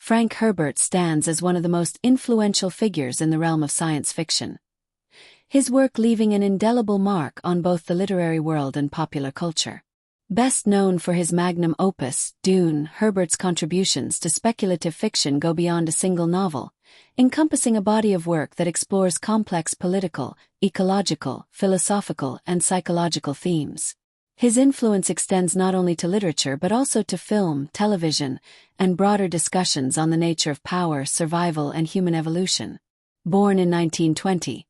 Frank Herbert stands as one of the most influential figures in the realm of science fiction. His work leaving an indelible mark on both the literary world and popular culture. Best known for his magnum opus, Dune, Herbert's contributions to speculative fiction go beyond a single novel, encompassing a body of work that explores complex political, ecological, philosophical, and psychological themes. His influence extends not only to literature but also to film, television, and broader discussions on the nature of power, survival, and human evolution. Born in 1920,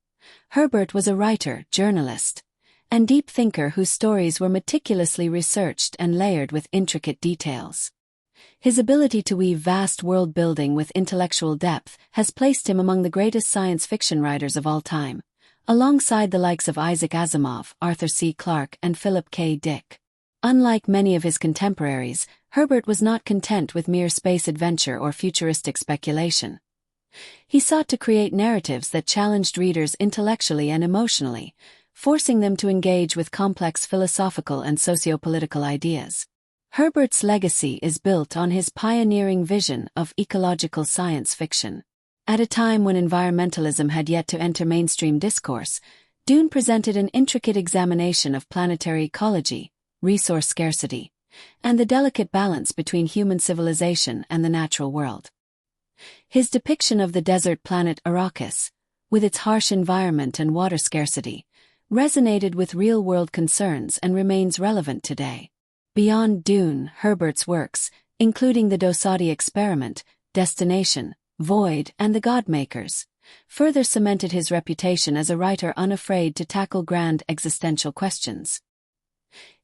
Herbert was a writer, journalist, and deep thinker whose stories were meticulously researched and layered with intricate details. His ability to weave vast world-building with intellectual depth has placed him among the greatest science fiction writers of all time, alongside the likes of Isaac Asimov, Arthur C. Clarke, and Philip K. Dick. Unlike many of his contemporaries, Herbert was not content with mere space adventure or futuristic speculation. He sought to create narratives that challenged readers intellectually and emotionally, forcing them to engage with complex philosophical and socio-political ideas. Herbert's legacy is built on his pioneering vision of ecological science fiction. At a time when environmentalism had yet to enter mainstream discourse, Dune presented an intricate examination of planetary ecology, resource scarcity, and the delicate balance between human civilization and the natural world. His depiction of the desert planet Arrakis, with its harsh environment and water scarcity, resonated with real-world concerns and remains relevant today. Beyond Dune, Herbert's works, including the Dosadi Experiment, Destination, Void, and The Godmakers, further cemented his reputation as a writer unafraid to tackle grand existential questions.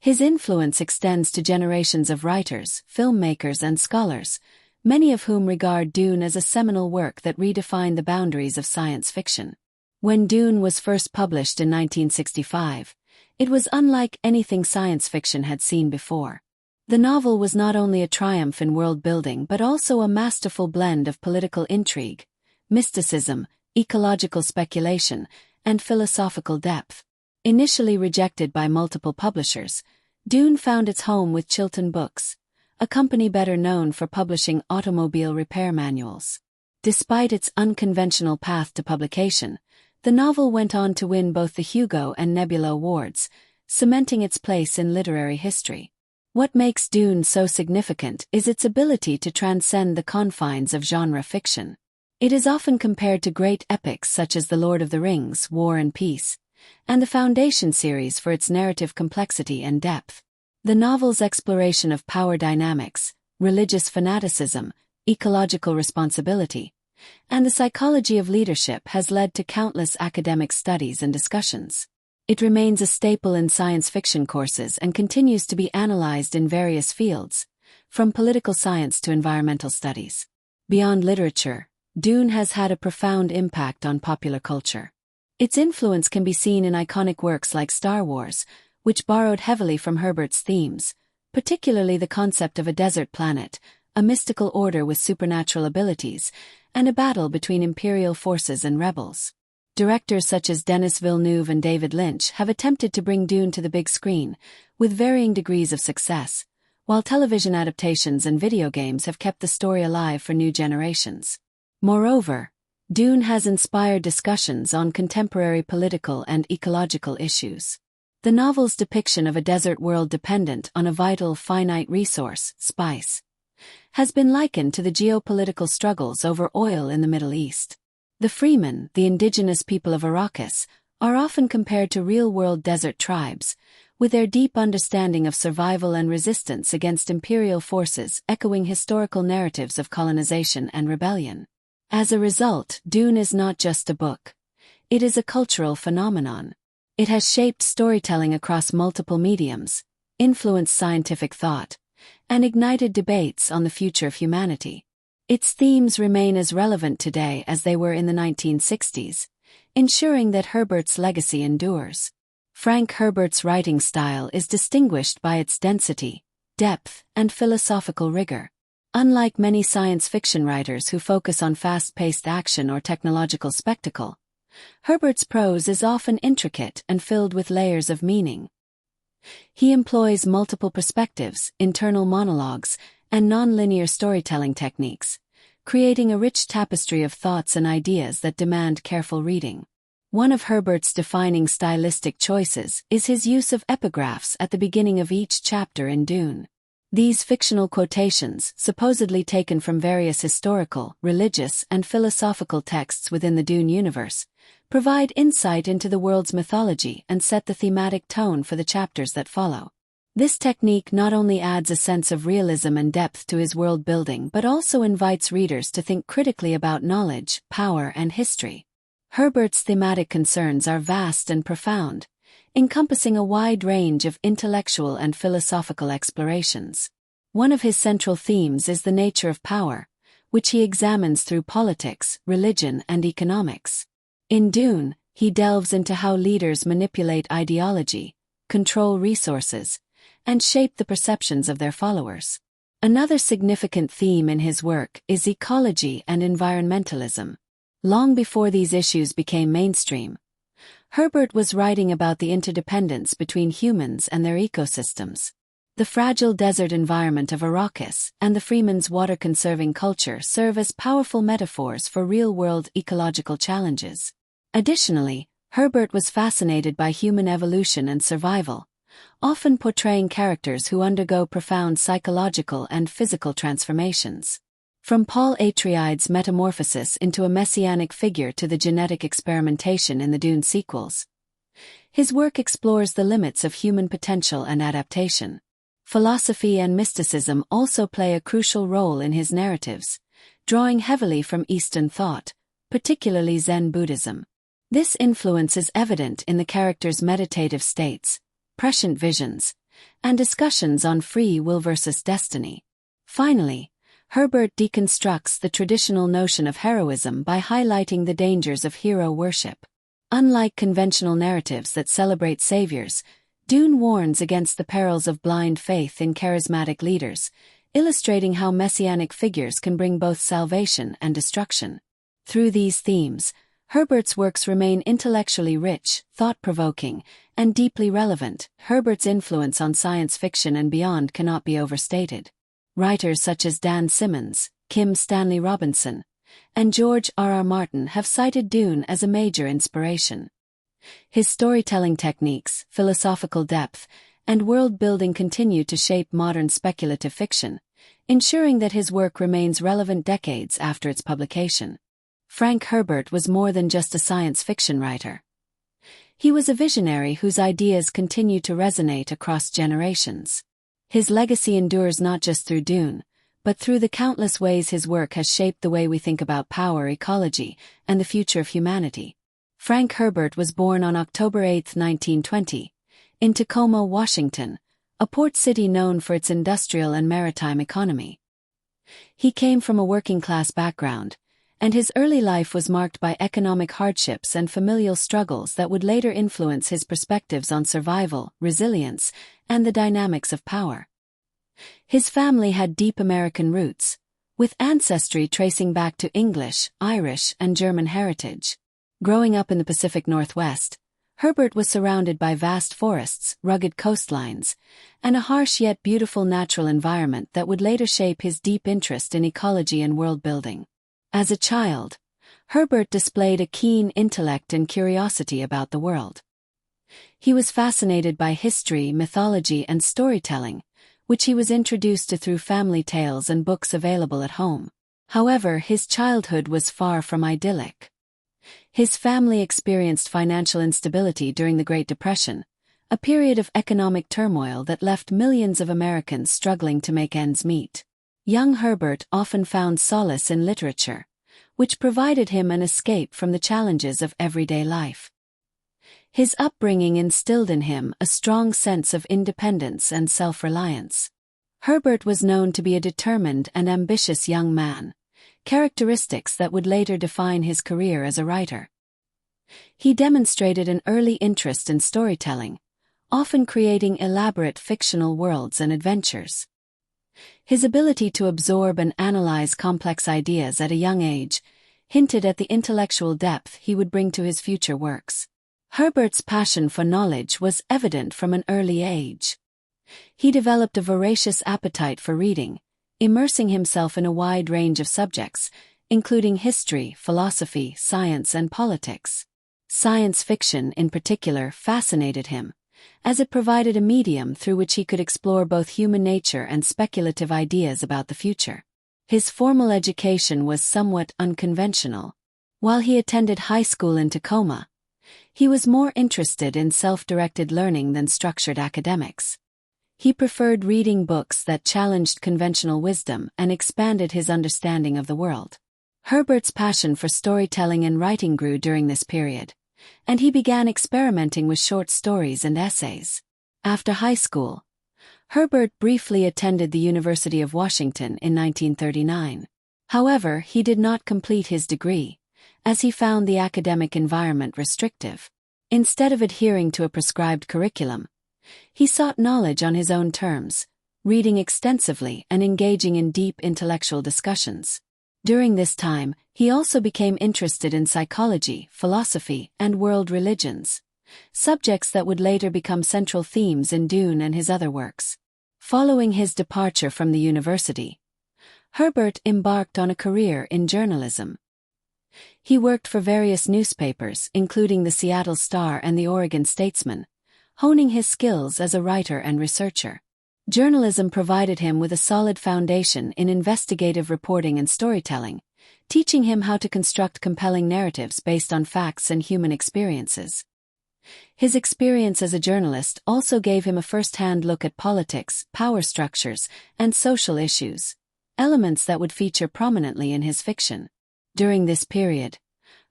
His influence extends to generations of writers, filmmakers, and scholars, many of whom regard Dune as a seminal work that redefined the boundaries of science fiction. When Dune was first published in 1965, it was unlike anything science fiction had seen before. The novel was not only a triumph in world-building but also a masterful blend of political intrigue, mysticism, ecological speculation, and philosophical depth. Initially rejected by multiple publishers, Dune found its home with Chilton Books, a company better known for publishing automobile repair manuals. Despite its unconventional path to publication, the novel went on to win both the Hugo and Nebula Awards, cementing its place in literary history. What makes Dune so significant is its ability to transcend the confines of genre fiction. It is often compared to great epics such as The Lord of the Rings, War and Peace, and the Foundation series for its narrative complexity and depth. The novel's exploration of power dynamics, religious fanaticism, ecological responsibility, and the psychology of leadership has led to countless academic studies and discussions. It remains a staple in science fiction courses and continues to be analyzed in various fields, from political science to environmental studies. Beyond literature, Dune has had a profound impact on popular culture. Its influence can be seen in iconic works like Star Wars, which borrowed heavily from Herbert's themes, particularly the concept of a desert planet, a mystical order with supernatural abilities, and a battle between imperial forces and rebels. Directors such as Denis Villeneuve and David Lynch have attempted to bring Dune to the big screen, with varying degrees of success, while television adaptations and video games have kept the story alive for new generations. Moreover, Dune has inspired discussions on contemporary political and ecological issues. The novel's depiction of a desert world dependent on a vital finite resource, spice, has been likened to the geopolitical struggles over oil in the Middle East. The Freemen, the indigenous people of Arrakis, are often compared to real-world desert tribes, with their deep understanding of survival and resistance against imperial forces echoing historical narratives of colonization and rebellion. As a result, Dune is not just a book. It is a cultural phenomenon. It has shaped storytelling across multiple mediums, influenced scientific thought, and ignited debates on the future of humanity. Its themes remain as relevant today as they were in the 1960s, ensuring that Herbert's legacy endures. Frank Herbert's writing style is distinguished by its density, depth, and philosophical rigor. Unlike many science fiction writers who focus on fast-paced action or technological spectacle, Herbert's prose is often intricate and filled with layers of meaning. He employs multiple perspectives, internal monologues, and non-linear storytelling techniques, creating a rich tapestry of thoughts and ideas that demand careful reading. One of Herbert's defining stylistic choices is his use of epigraphs at the beginning of each chapter in Dune. These fictional quotations, supposedly taken from various historical, religious, and philosophical texts within the Dune universe, provide insight into the world's mythology and set the thematic tone for the chapters that follow. This technique not only adds a sense of realism and depth to his world building but also invites readers to think critically about knowledge, power, and history. Herbert's thematic concerns are vast and profound, encompassing a wide range of intellectual and philosophical explorations. One of his central themes is the nature of power, which he examines through politics, religion, and economics. In Dune, he delves into how leaders manipulate ideology, control resources, and shape the perceptions of their followers. Another significant theme in his work is ecology and environmentalism. Long before these issues became mainstream, Herbert was writing about the interdependence between humans and their ecosystems. The fragile desert environment of Arrakis and the Freeman's water-conserving culture serve as powerful metaphors for real-world ecological challenges. Additionally, Herbert was fascinated by human evolution and survival, often portraying characters who undergo profound psychological and physical transformations. From Paul Atreides' metamorphosis into a messianic figure to the genetic experimentation in the Dune sequels, his work explores the limits of human potential and adaptation. Philosophy and mysticism also play a crucial role in his narratives, drawing heavily from Eastern thought, particularly Zen Buddhism. This influence is evident in the characters' meditative states, prescient visions, and discussions on free will versus destiny. Finally, Herbert deconstructs the traditional notion of heroism by highlighting the dangers of hero worship. Unlike conventional narratives that celebrate saviors, Dune warns against the perils of blind faith in charismatic leaders, illustrating how messianic figures can bring both salvation and destruction. Through these themes, Herbert's works remain intellectually rich, thought-provoking, and deeply relevant. Herbert's influence on science fiction and beyond cannot be overstated. Writers such as Dan Simmons, Kim Stanley Robinson, and George R.R. Martin have cited Dune as a major inspiration. His storytelling techniques, philosophical depth, and world-building continue to shape modern speculative fiction, ensuring that his work remains relevant decades after its publication. Frank Herbert was more than just a science fiction writer. He was a visionary whose ideas continue to resonate across generations. His legacy endures not just through Dune, but through the countless ways his work has shaped the way we think about power, ecology, and the future of humanity. Frank Herbert was born on October 8, 1920, in Tacoma, Washington, a port city known for its industrial and maritime economy. He came from a working-class background, and his early life was marked by economic hardships and familial struggles that would later influence his perspectives on survival, resilience, and the dynamics of power. His family had deep American roots, with ancestry tracing back to English, Irish, and German heritage. Growing up in the Pacific Northwest, Herbert was surrounded by vast forests, rugged coastlines, and a harsh yet beautiful natural environment that would later shape his deep interest in ecology and world-building. As a child, Herbert displayed a keen intellect and curiosity about the world. He was fascinated by history, mythology, and storytelling, which he was introduced to through family tales and books available at home. However, his childhood was far from idyllic. His family experienced financial instability during the Great Depression, a period of economic turmoil that left millions of Americans struggling to make ends meet. Young Herbert often found solace in literature, which provided him an escape from the challenges of everyday life. His upbringing instilled in him a strong sense of independence and self-reliance. Herbert was known to be a determined and ambitious young man, characteristics that would later define his career as a writer. He demonstrated an early interest in storytelling, often creating elaborate fictional worlds and adventures. His ability to absorb and analyze complex ideas at a young age hinted at the intellectual depth he would bring to his future works. Herbert's passion for knowledge was evident from an early age. He developed a voracious appetite for reading, immersing himself in a wide range of subjects, including history, philosophy, science, and politics. Science fiction, in particular, fascinated him, as it provided a medium through which he could explore both human nature and speculative ideas about the future. His formal education was somewhat unconventional. While he attended high school in Tacoma, he was more interested in self-directed learning than structured academics. He preferred reading books that challenged conventional wisdom and expanded his understanding of the world. Herbert's passion for storytelling and writing grew during this period, and he began experimenting with short stories and essays. After high school, Herbert briefly attended the University of Washington in 1939. However, he did not complete his degree, as he found the academic environment restrictive. Instead of adhering to a prescribed curriculum, he sought knowledge on his own terms, reading extensively and engaging in deep intellectual discussions. During this time, he also became interested in psychology, philosophy, and world religions, subjects that would later become central themes in Dune and his other works. Following his departure from the university, Herbert embarked on a career in journalism. He worked for various newspapers, including the Seattle Star and the Oregon Statesman, honing his skills as a writer and researcher. Journalism provided him with a solid foundation in investigative reporting and storytelling, teaching him how to construct compelling narratives based on facts and human experiences. His experience as a journalist also gave him a first-hand look at politics, power structures, and social issues, elements that would feature prominently in his fiction. During this period,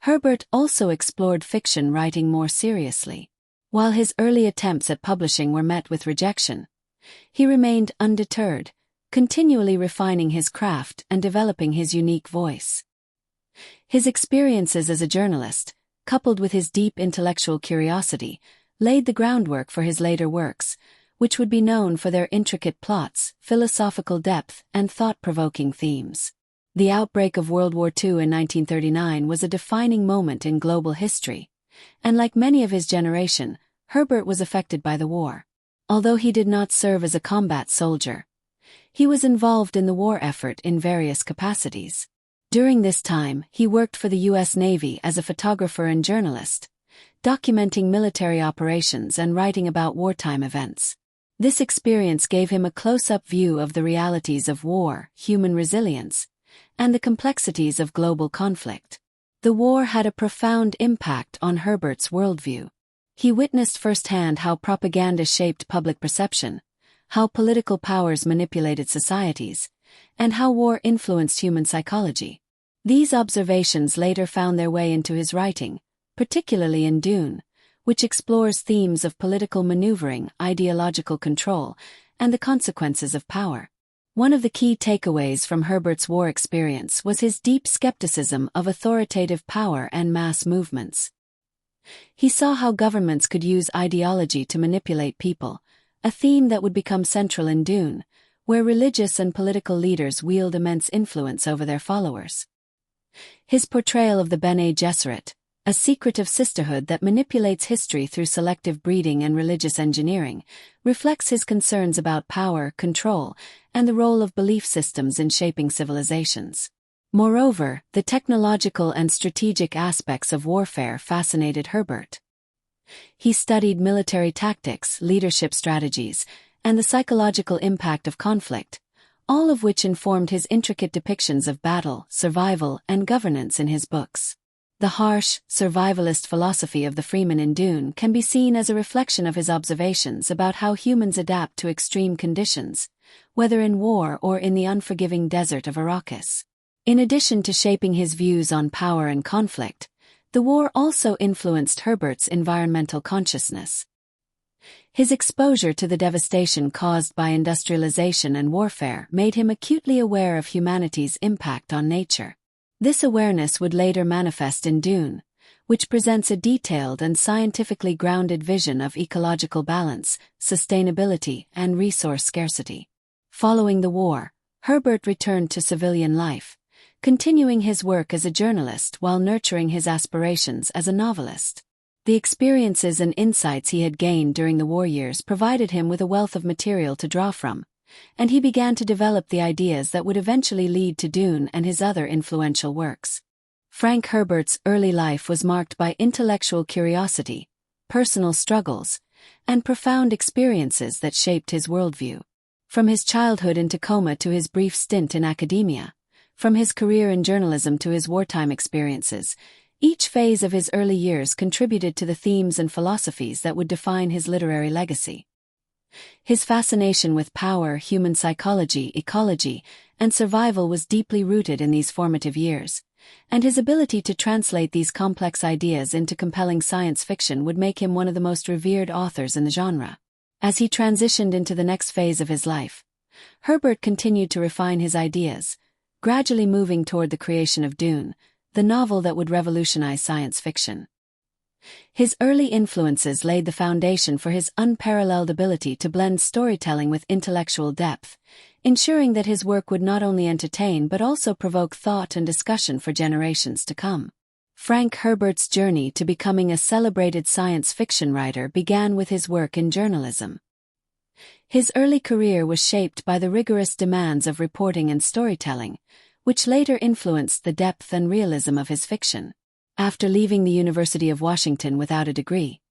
Herbert also explored fiction writing more seriously. While his early attempts at publishing were met with rejection, he remained undeterred, continually refining his craft and developing his unique voice. His experiences as a journalist, coupled with his deep intellectual curiosity, laid the groundwork for his later works, which would be known for their intricate plots, philosophical depth, and thought-provoking themes. The outbreak of World War II in 1939 was a defining moment in global history, and like many of his generation, Herbert was affected by the war. Although he did not serve as a combat soldier, he was involved in the war effort in various capacities. During this time, he worked for the U.S. Navy as a photographer and journalist, documenting military operations and writing about wartime events. This experience gave him a close-up view of the realities of war, human resilience, and the complexities of global conflict. The war had a profound impact on Herbert's worldview. He witnessed firsthand how propaganda shaped public perception, how political powers manipulated societies, and how war influenced human psychology. These observations later found their way into his writing, particularly in Dune, which explores themes of political maneuvering, ideological control, and the consequences of power. One of the key takeaways from Herbert's war experience was his deep skepticism of authoritative power and mass movements. He saw how governments could use ideology to manipulate people, a theme that would become central in Dune, where religious and political leaders wield immense influence over their followers. His portrayal of the Bene Gesserit, a secretive sisterhood that manipulates history through selective breeding and religious engineering, reflects his concerns about power, control, and the role of belief systems in shaping civilizations. Moreover, the technological and strategic aspects of warfare fascinated Herbert. He studied military tactics, leadership strategies, and the psychological impact of conflict, all of which informed his intricate depictions of battle, survival, and governance in his books. The harsh, survivalist philosophy of the Freeman in Dune can be seen as a reflection of his observations about how humans adapt to extreme conditions, whether in war or in the unforgiving desert of Arrakis. In addition to shaping his views on power and conflict, the war also influenced Herbert's environmental consciousness. His exposure to the devastation caused by industrialization and warfare made him acutely aware of humanity's impact on nature. This awareness would later manifest in Dune, which presents a detailed and scientifically grounded vision of ecological balance, sustainability, and resource scarcity. Following the war, Herbert returned to civilian life, continuing his work as a journalist while nurturing his aspirations as a novelist. The experiences and insights he had gained during the war years provided him with a wealth of material to draw from, and he began to develop the ideas that would eventually lead to Dune and his other influential works. Frank Herbert's early life was marked by intellectual curiosity, personal struggles, and profound experiences that shaped his worldview. From his childhood in Tacoma to his brief stint in academia, from his career in journalism to his wartime experiences, each phase of his early years contributed to the themes and philosophies that would define his literary legacy. His fascination with power, human psychology, ecology, and survival was deeply rooted in these formative years, and his ability to translate these complex ideas into compelling science fiction would make him one of the most revered authors in the genre. As he transitioned into the next phase of his life, Herbert continued to refine his ideas, gradually moving toward the creation of Dune, the novel that would revolutionize science fiction. His early influences laid the foundation for his unparalleled ability to blend storytelling with intellectual depth, ensuring that his work would not only entertain but also provoke thought and discussion for generations to come. Frank Herbert's journey to becoming a celebrated science fiction writer began with his work in journalism. His early career was shaped by the rigorous demands of reporting and storytelling, which later influenced the depth and realism of his fiction. After leaving the University of Washington without a degree,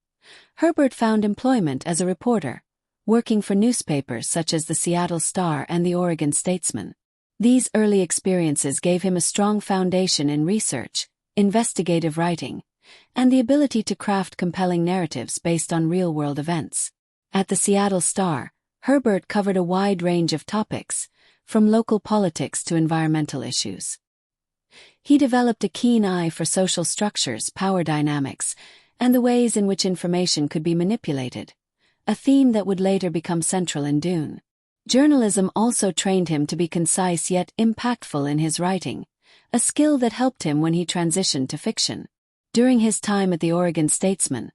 Herbert found employment as a reporter, working for newspapers such as the Seattle Star and the Oregon Statesman. These early experiences gave him a strong foundation in research, investigative writing, and the ability to craft compelling narratives based on real-world events. At the Seattle Star, Herbert covered a wide range of topics, from local politics to environmental issues. He developed a keen eye for social structures, power dynamics, and the ways in which information could be manipulated, a theme that would later become central in Dune. Journalism also trained him to be concise yet impactful in his writing, a skill that helped him when he transitioned to fiction. During his time at the Oregon Statesman,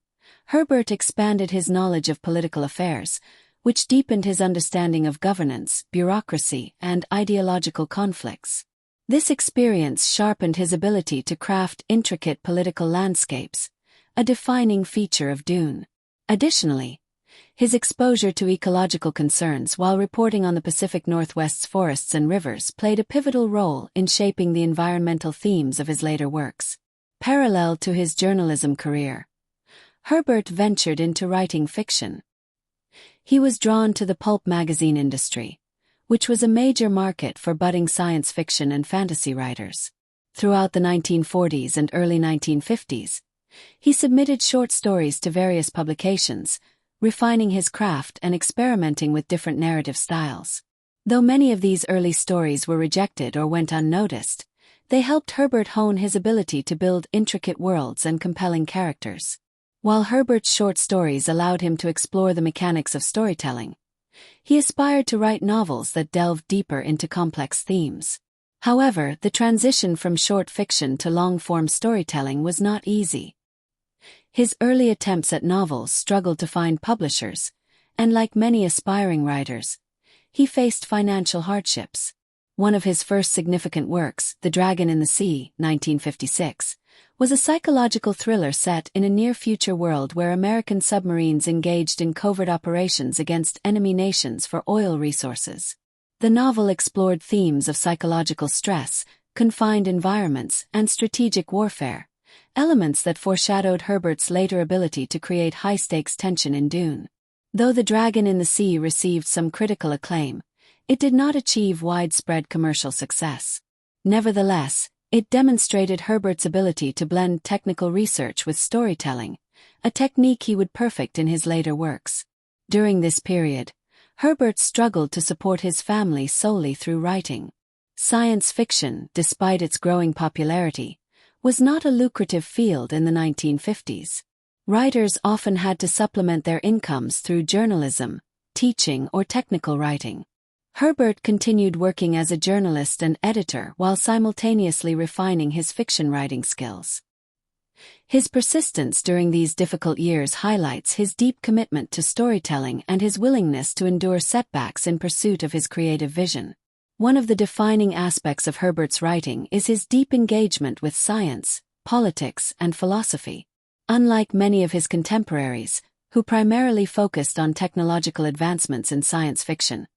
Herbert expanded his knowledge of political affairs, which deepened his understanding of governance, bureaucracy, and ideological conflicts. This experience sharpened his ability to craft intricate political landscapes, a defining feature of Dune. Additionally, his exposure to ecological concerns while reporting on the Pacific Northwest's forests and rivers played a pivotal role in shaping the environmental themes of his later works. Parallel to his journalism career, Herbert ventured into writing fiction. He was drawn to the pulp magazine industry, which was a major market for budding science fiction and fantasy writers. Throughout the 1940s and early 1950s, he submitted short stories to various publications, refining his craft and experimenting with different narrative styles. Though many of these early stories were rejected or went unnoticed, they helped Herbert hone his ability to build intricate worlds and compelling characters. While Herbert's short stories allowed him to explore the mechanics of storytelling, he aspired to write novels that delved deeper into complex themes. However, the transition from short fiction to long-form storytelling was not easy. His early attempts at novels struggled to find publishers, and like many aspiring writers, he faced financial hardships. One of his first significant works, The Dragon in the Sea, 1956, was a psychological thriller set in a near-future world where American submarines engaged in covert operations against enemy nations for oil resources. The novel explored themes of psychological stress, confined environments, and strategic warfare, elements that foreshadowed Herbert's later ability to create high-stakes tension in Dune. Though The Dragon in the Sea received some critical acclaim, it did not achieve widespread commercial success. Nevertheless, it demonstrated Herbert's ability to blend technical research with storytelling, a technique he would perfect in his later works. During this period, Herbert struggled to support his family solely through writing. Science fiction, despite its growing popularity, was not a lucrative field in the 1950s. Writers often had to supplement their incomes through journalism, teaching, or technical writing. Herbert continued working as a journalist and editor while simultaneously refining his fiction writing skills. His persistence during these difficult years highlights his deep commitment to storytelling and his willingness to endure setbacks in pursuit of his creative vision. One of the defining aspects of Herbert's writing is his deep engagement with science, politics, and philosophy. Unlike many of his contemporaries, who primarily focused on technological advancements in science fiction,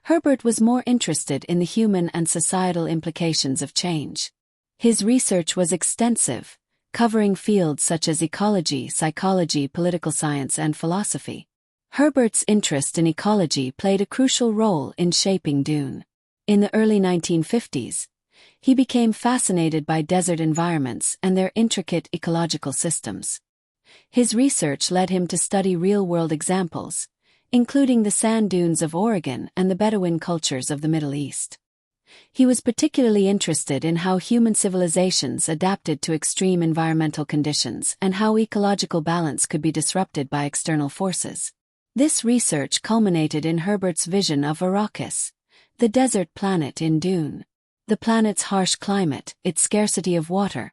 Herbert was more interested in the human and societal implications of change. His research was extensive, covering fields such as ecology, psychology, political science, and philosophy. Herbert's interest in ecology played a crucial role in shaping Dune. In the early 1950s, he became fascinated by desert environments and their intricate ecological systems. His research led him to study real-world examples, including the sand dunes of Oregon and the Bedouin cultures of the Middle East. He was particularly interested in how human civilizations adapted to extreme environmental conditions and how ecological balance could be disrupted by external forces. This research culminated in Herbert's vision of Arrakis, the desert planet in Dune. The planet's harsh climate, its scarcity of water,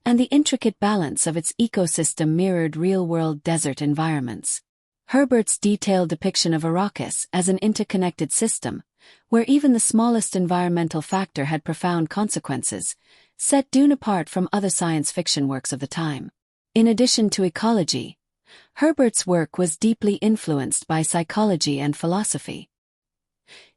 and the intricate balance of its ecosystem mirrored real-world desert environments. Herbert's detailed depiction of Arrakis as an interconnected system, where even the smallest environmental factor had profound consequences, set Dune apart from other science fiction works of the time. In addition to ecology, Herbert's work was deeply influenced by psychology and philosophy.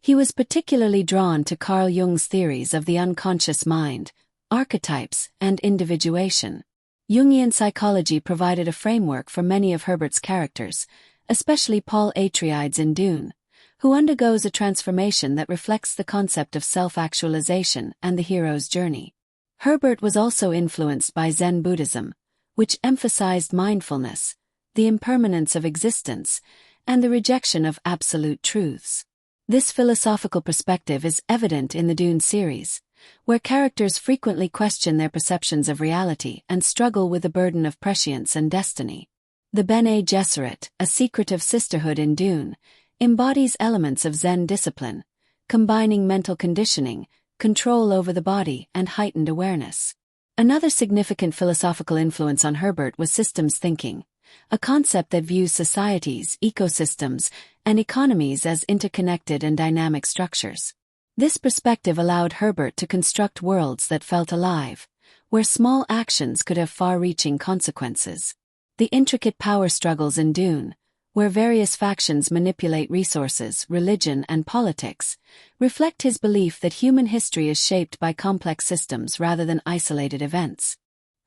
He was particularly drawn to Carl Jung's theories of the unconscious mind, archetypes, and individuation. Jungian psychology provided a framework for many of Herbert's characters, especially Paul Atreides in Dune, who undergoes a transformation that reflects the concept of self-actualization and the hero's journey. Herbert was also influenced by Zen Buddhism, which emphasized mindfulness, the impermanence of existence, and the rejection of absolute truths. This philosophical perspective is evident in the Dune series, where characters frequently question their perceptions of reality and struggle with the burden of prescience and destiny. The Bene Gesserit, a secretive sisterhood in Dune, embodies elements of Zen discipline, combining mental conditioning, control over the body, and heightened awareness. Another significant philosophical influence on Herbert was systems thinking, a concept that views societies, ecosystems, and economies as interconnected and dynamic structures. This perspective allowed Herbert to construct worlds that felt alive, where small actions could have far-reaching consequences. The intricate power struggles in Dune, where various factions manipulate resources, religion, and politics, reflect his belief that human history is shaped by complex systems rather than isolated events.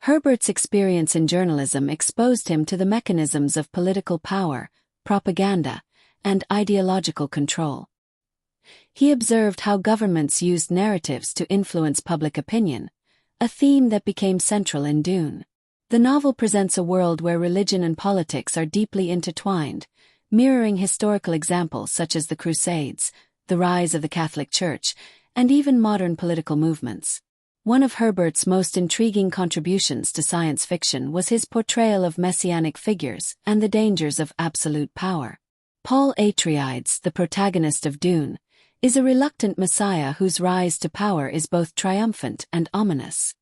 Herbert's experience in journalism exposed him to the mechanisms of political power, propaganda, and ideological control. He observed how governments used narratives to influence public opinion, a theme that became central in Dune. The novel presents a world where religion and politics are deeply intertwined, mirroring historical examples such as the Crusades, the rise of the Catholic Church, and even modern political movements. One of Herbert's most intriguing contributions to science fiction was his portrayal of messianic figures and the dangers of absolute power. Paul Atreides, the protagonist of Dune, is a reluctant messiah whose rise to power is both triumphant and ominous.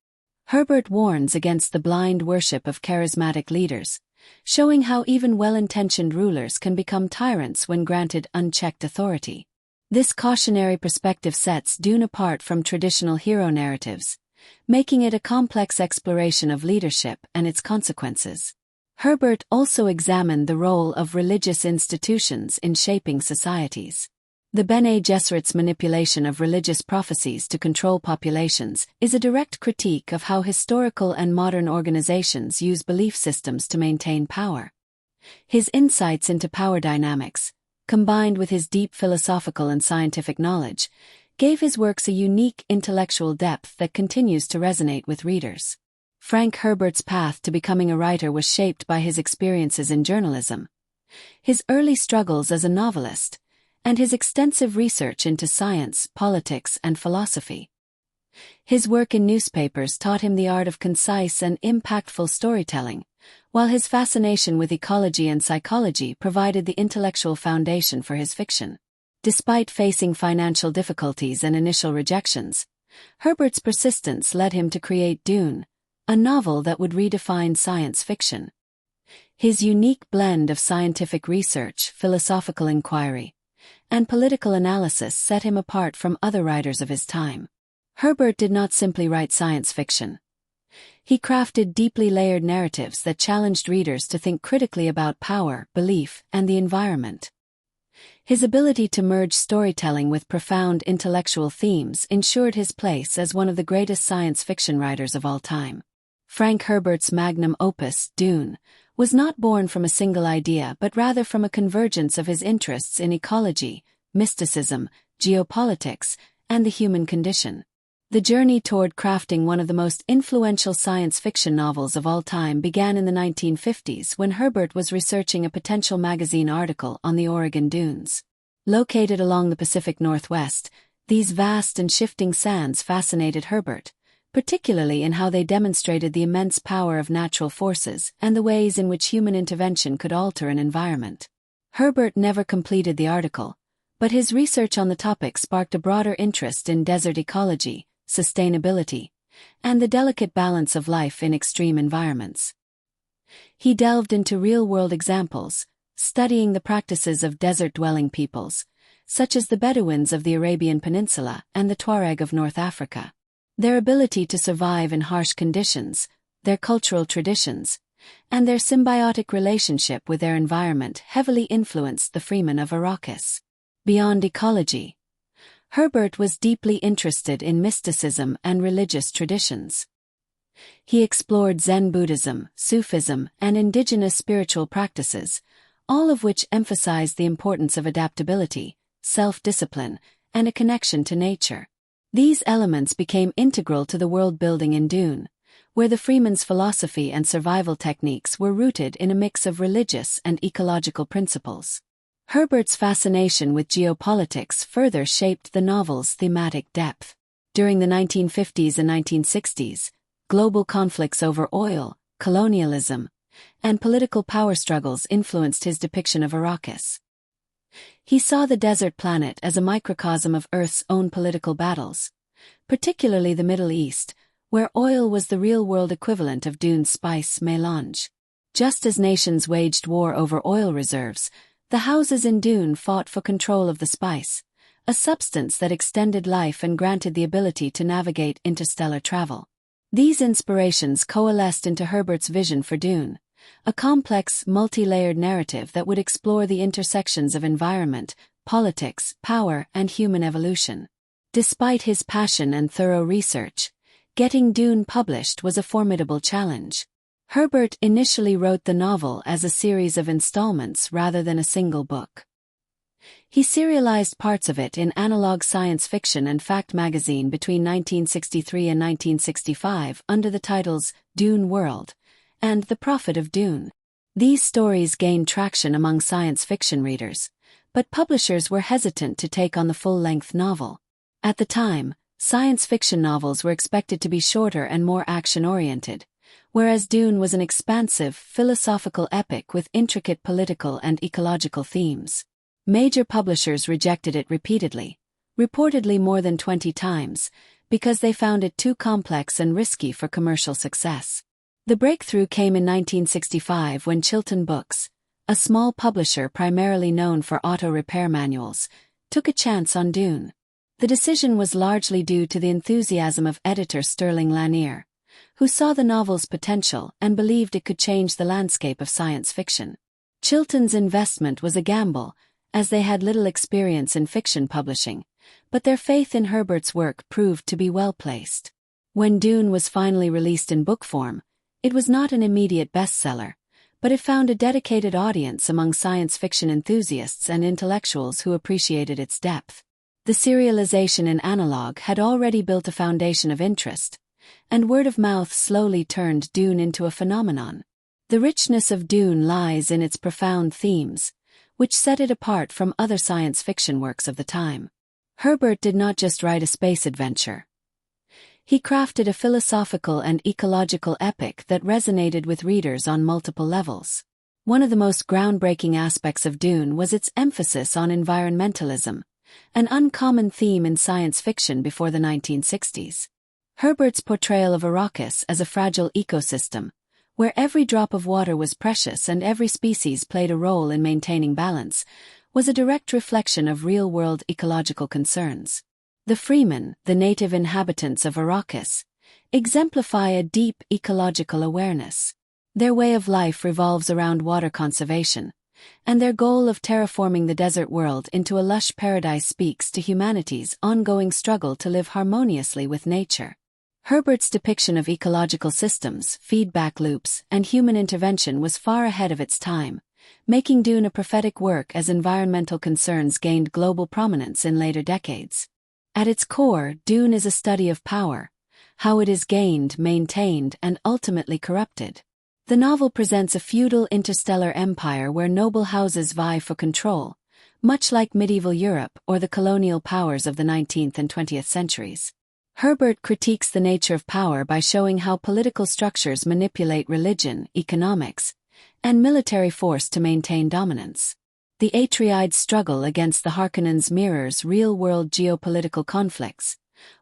Herbert warns against the blind worship of charismatic leaders, showing how even well-intentioned rulers can become tyrants when granted unchecked authority. This cautionary perspective sets Dune apart from traditional hero narratives, making it a complex exploration of leadership and its consequences. Herbert also examined the role of religious institutions in shaping societies. The Bene Gesserit's manipulation of religious prophecies to control populations is a direct critique of how historical and modern organizations use belief systems to maintain power. His insights into power dynamics, combined with his deep philosophical and scientific knowledge, gave his works a unique intellectual depth that continues to resonate with readers. Frank Herbert's path to becoming a writer was shaped by his experiences in journalism, his early struggles as a novelist, and his extensive research into science, politics, and philosophy. His work in newspapers taught him the art of concise and impactful storytelling, while his fascination with ecology and psychology provided the intellectual foundation for his fiction. Despite facing financial difficulties and initial rejections, Herbert's persistence led him to create Dune, a novel that would redefine science fiction. His unique blend of scientific research, philosophical inquiry, and political analysis set him apart from other writers of his time. Herbert did not simply write science fiction. He crafted deeply layered narratives that challenged readers to think critically about power, belief, and the environment. His ability to merge storytelling with profound intellectual themes ensured his place as one of the greatest science fiction writers of all time. Frank Herbert's magnum opus, Dune, was not born from a single idea but rather from a convergence of his interests in ecology, mysticism, geopolitics, and the human condition. The journey toward crafting one of the most influential science fiction novels of all time began in the 1950s when Herbert was researching a potential magazine article on the Oregon dunes. Located along the Pacific Northwest, these vast and shifting sands fascinated Herbert, particularly in how they demonstrated the immense power of natural forces and the ways in which human intervention could alter an environment. Herbert never completed the article, but his research on the topic sparked a broader interest in desert ecology, sustainability, and the delicate balance of life in extreme environments. He delved into real-world examples, studying the practices of desert-dwelling peoples, such as the Bedouins of the Arabian Peninsula and the Tuareg of North Africa. Their ability to survive in harsh conditions, their cultural traditions, and their symbiotic relationship with their environment heavily influenced the freemen of Arrakis. Beyond ecology, Herbert was deeply interested in mysticism and religious traditions. He explored Zen Buddhism, Sufism, and indigenous spiritual practices, all of which emphasized the importance of adaptability, self-discipline, and a connection to nature. These elements became integral to the world-building in Dune, where the Freeman's philosophy and survival techniques were rooted in a mix of religious and ecological principles. Herbert's fascination with geopolitics further shaped the novel's thematic depth. During the 1950s and 1960s, global conflicts over oil, colonialism, and political power struggles influenced his depiction of Arrakis. He saw the desert planet as a microcosm of Earth's own political battles, particularly the Middle East, where oil was the real-world equivalent of Dune's spice melange. Just as nations waged war over oil reserves, the houses in Dune fought for control of the spice, a substance that extended life and granted the ability to navigate interstellar travel. These inspirations coalesced into Herbert's vision for Dune, a complex, multi-layered narrative that would explore the intersections of environment, politics, power, and human evolution. Despite his passion and thorough research, getting Dune published was a formidable challenge. Herbert initially wrote the novel as a series of installments rather than a single book. He serialized parts of it in Analog Science Fiction and Fact magazine between 1963 and 1965 under the titles Dune World and The Prophet of Dune. These stories gained traction among science fiction readers, but publishers were hesitant to take on the full-length novel. At the time, science fiction novels were expected to be shorter and more action-oriented, whereas Dune was an expansive, philosophical epic with intricate political and ecological themes. Major publishers rejected it repeatedly, reportedly more than 20 times, because they found it too complex and risky for commercial success. The breakthrough came in 1965 when Chilton Books, a small publisher primarily known for auto repair manuals, took a chance on Dune. The decision was largely due to the enthusiasm of editor Sterling Lanier, who saw the novel's potential and believed it could change the landscape of science fiction. Chilton's investment was a gamble, as they had little experience in fiction publishing, but their faith in Herbert's work proved to be well-placed. When Dune was finally released in book form, it was not an immediate bestseller, but it found a dedicated audience among science fiction enthusiasts and intellectuals who appreciated its depth. The serialization in Analog had already built a foundation of interest, and word of mouth slowly turned Dune into a phenomenon. The richness of Dune lies in its profound themes, which set it apart from other science fiction works of the time. Herbert did not just write a space adventure. He crafted a philosophical and ecological epic that resonated with readers on multiple levels. One of the most groundbreaking aspects of Dune was its emphasis on environmentalism, an uncommon theme in science fiction before the 1960s. Herbert's portrayal of Arrakis as a fragile ecosystem, where every drop of water was precious and every species played a role in maintaining balance, was a direct reflection of real-world ecological concerns. The Freemen, the native inhabitants of Arrakis, exemplify a deep ecological awareness. Their way of life revolves around water conservation, and their goal of terraforming the desert world into a lush paradise speaks to humanity's ongoing struggle to live harmoniously with nature. Herbert's depiction of ecological systems, feedback loops, and human intervention was far ahead of its time, making Dune a prophetic work as environmental concerns gained global prominence in later decades. At its core, Dune is a study of power, how it is gained, maintained, and ultimately corrupted. The novel presents a feudal interstellar empire where noble houses vie for control, much like medieval Europe or the colonial powers of the 19th and 20th centuries. Herbert critiques the nature of power by showing how political structures manipulate religion, economics, and military force to maintain dominance. The Atreides struggle against the Harkonnens mirrors real-world geopolitical conflicts,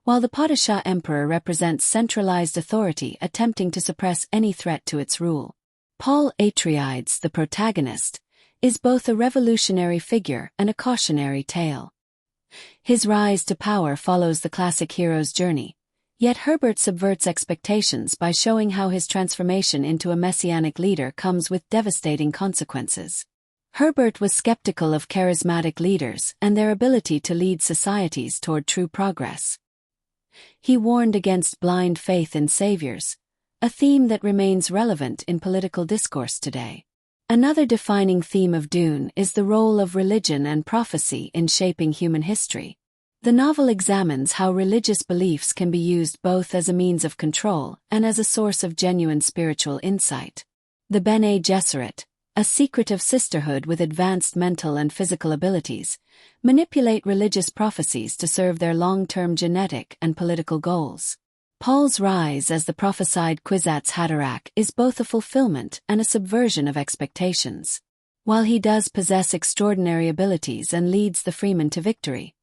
while the Padishah Emperor represents centralized authority attempting to suppress any threat to its rule. Paul Atreides, the protagonist, is both a revolutionary figure and a cautionary tale. His rise to power follows the classic hero's journey, yet Herbert subverts expectations by showing how his transformation into a messianic leader comes with devastating consequences. Herbert was skeptical of charismatic leaders and their ability to lead societies toward true progress. He warned against blind faith in saviors, a theme that remains relevant in political discourse today. Another defining theme of Dune is the role of religion and prophecy in shaping human history. The novel examines how religious beliefs can be used both as a means of control and as a source of genuine spiritual insight. The Bene Gesserit, a secretive sisterhood with advanced mental and physical abilities, manipulate religious prophecies to serve their long-term genetic and political goals. Paul's rise as the prophesied Kwisatz Haderach is both a fulfillment and a subversion of expectations. While he does possess extraordinary abilities and leads the Fremen to victory,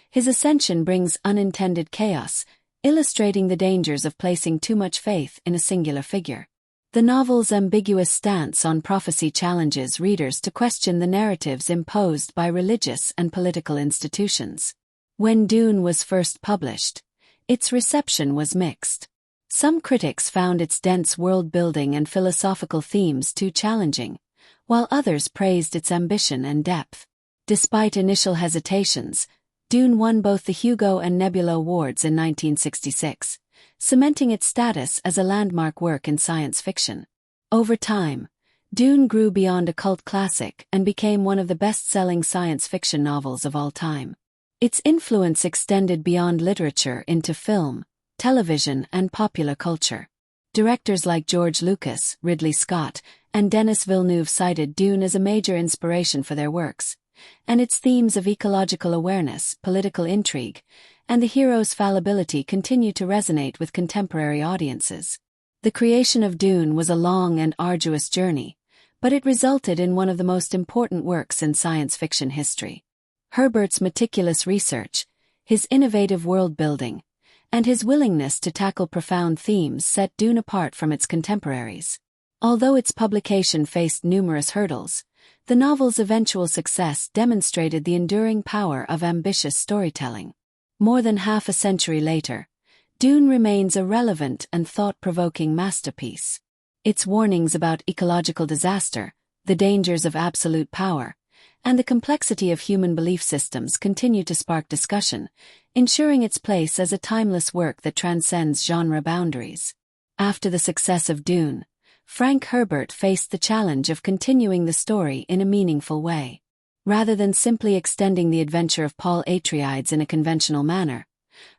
his ascension brings unintended chaos, illustrating the dangers of placing too much faith in a singular figure. The novel's ambiguous stance on prophecy challenges readers to question the narratives imposed by religious and political institutions. When Dune was first published, its reception was mixed. Some critics found its dense world-building and philosophical themes too challenging, while others praised its ambition and depth. Despite initial hesitations, Dune won both the Hugo and Nebula Awards in 1966. Cementing its status as a landmark work in science fiction. Over time, Dune grew beyond a cult classic and became one of the best-selling science fiction novels of all time. Its influence extended beyond literature into film, television, and popular culture. Directors like George Lucas, Ridley Scott, and Denis Villeneuve cited Dune as a major inspiration for their works, and its themes of ecological awareness, political intrigue, and the hero's fallibility continue to resonate with contemporary audiences. The creation of Dune was a long and arduous journey, but it resulted in one of the most important works in science fiction history. Herbert's meticulous research, his innovative world-building, and his willingness to tackle profound themes set Dune apart from its contemporaries. Although its publication faced numerous hurdles, the novel's eventual success demonstrated the enduring power of ambitious storytelling. More than half a century later, Dune remains a relevant and thought-provoking masterpiece. Its warnings about ecological disaster, the dangers of absolute power, and the complexity of human belief systems continue to spark discussion, ensuring its place as a timeless work that transcends genre boundaries. After the success of Dune, Frank Herbert faced the challenge of continuing the story in a meaningful way. Rather than simply extending the adventure of Paul Atreides in a conventional manner,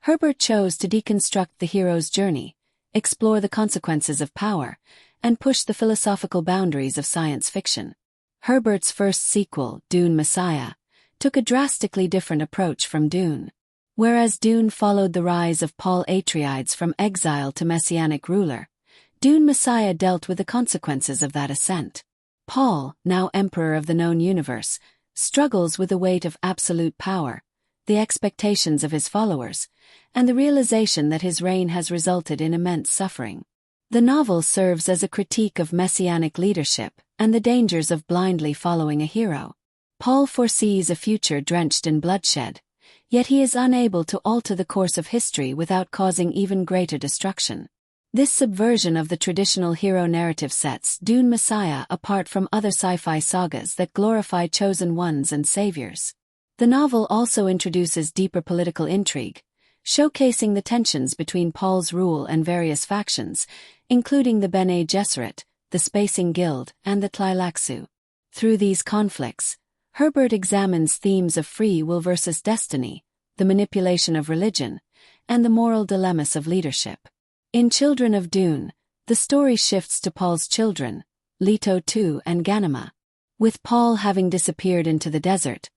Herbert chose to deconstruct the hero's journey, explore the consequences of power, and push the philosophical boundaries of science fiction. Herbert's first sequel, Dune Messiah, took a drastically different approach from Dune. Whereas Dune followed the rise of Paul Atreides from exile to messianic ruler, Dune Messiah dealt with the consequences of that ascent. Paul, now emperor of the known universe, struggles with the weight of absolute power, the expectations of his followers, and the realization that his reign has resulted in immense suffering. The novel serves as a critique of messianic leadership and the dangers of blindly following a hero. Paul foresees a future drenched in bloodshed, yet he is unable to alter the course of history without causing even greater destruction. This subversion of the traditional hero narrative sets Dune Messiah apart from other sci-fi sagas that glorify chosen ones and saviors. The novel also introduces deeper political intrigue, showcasing the tensions between Paul's rule and various factions, including the Bene Gesserit, the Spacing Guild, and the Tleilaxu. Through these conflicts, Herbert examines themes of free will versus destiny, the manipulation of religion, and the moral dilemmas of leadership. In Children of Dune, the story shifts to Paul's children, Leto II and Ganima. With Paul having disappeared into the desert,